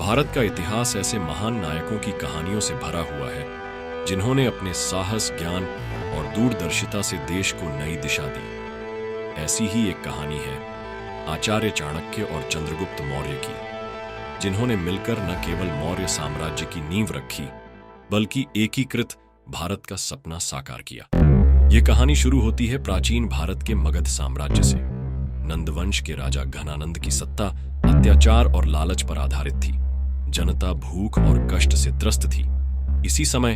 भारत का इतिहास ऐसे महान नायकों की कहानियों से भरा हुआ है जिन्होंने अपने साहस, ज्ञान और दूरदर्शिता से देश को नई दिशा दी। ऐसी ही एक कहानी है आचार्य चाणक्य और चंद्रगुप्त मौर्य की, जिन्होंने मिलकर न केवल मौर्य साम्राज्य की नींव रखी बल्कि एकीकृत भारत का सपना साकार किया। ये कहानी शुरू होती है प्राचीन भारत के मगध साम्राज्य से। नंदवंश के राजा घनानंद की सत्ता अत्याचार और लालच पर आधारित थी। जनता भूख और कष्ट से त्रस्त थी। इसी समय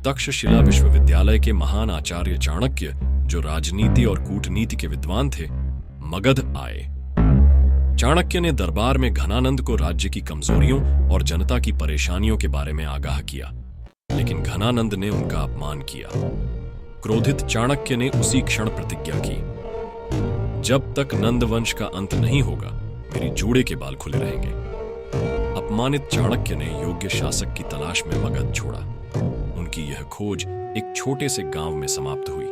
तक्षशिला विश्वविद्यालय के महान आचार्य चाणक्य, जो राजनीति और कूटनीति के विद्वान थे, मगध आए। चाणक्य ने दरबार में घनानंद को राज्य की कमजोरियों और जनता की परेशानियों के बारे में आगाह किया, लेकिन घनानंद ने उनका अपमान किया। क्रोधित चाणक्य ने उसी क्षण प्रतिज्ञा की, जब तक नंदवंश का अंत नहीं होगा मेरी जूड़े के बाल खुले रहेंगे। अपमानित चाणक्य ने योग्य शासक की तलाश में मगध छोड़ा। उनकी यह खोज एक छोटे से गांव में समाप्त हुई,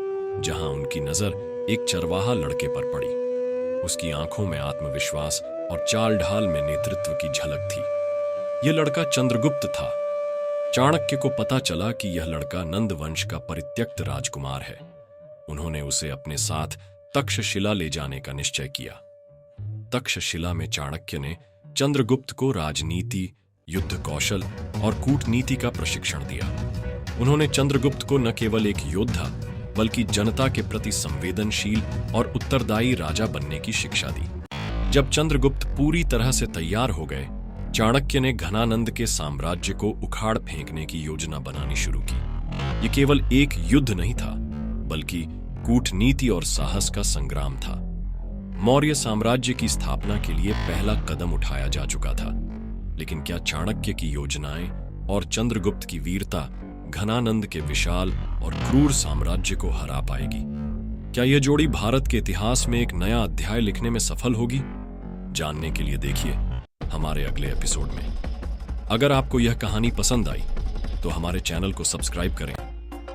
जहां उनकी नजर एक चरवाहा लड़के पर पड़ी। उसकी आंखों में आत्मविश्वास और चाल ढाल में नेतृत्व की झलक थी। यह लड़का चंद्रगुप्त था। चाणक्य को पता चला कि यह लड़का नंदवंश का परित्यक्त राजकुमार है। उन्होंने उसे अपने साथ तक्षशिला ले जाने का निश्चय किया। तक्षशिला में चाणक्य ने चंद्रगुप्त को राजनीति, युद्ध कौशल और कूटनीति का प्रशिक्षण दिया। उन्होंने चंद्रगुप्त को न केवल एक योद्धा बल्कि जनता के प्रति संवेदनशील और उत्तरदायी राजा बनने की शिक्षा दी। जब चंद्रगुप्त पूरी तरह से तैयार हो गए, चाणक्य ने घनानंद के साम्राज्य को उखाड़ फेंकने की योजना बनानी शुरू की। यह केवल एक युद्ध नहीं था, बल्कि कूटनीति और साहस का संग्राम था। मौर्य साम्राज्य की स्थापना के लिए पहला कदम उठाया जा चुका था, लेकिन क्या चाणक्य की योजनाएं और चंद्रगुप्त की वीरता घनानंद के विशाल और क्रूर साम्राज्य को हरा पाएगी? क्या यह जोड़ी भारत के इतिहास में एक नया अध्याय लिखने में सफल होगी? जानने के लिए देखिए हमारे अगले एपिसोड में। अगर आपको यह कहानी पसंद आई तो हमारे चैनल को सब्सक्राइब करें,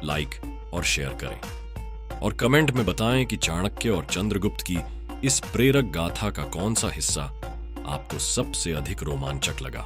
लाइक और शेयर करें, और कमेंट में बताएं कि चाणक्य और चंद्रगुप्त की इस प्रेरक गाथा का कौन सा हिस्सा आपको सबसे अधिक रोमांचक लगा।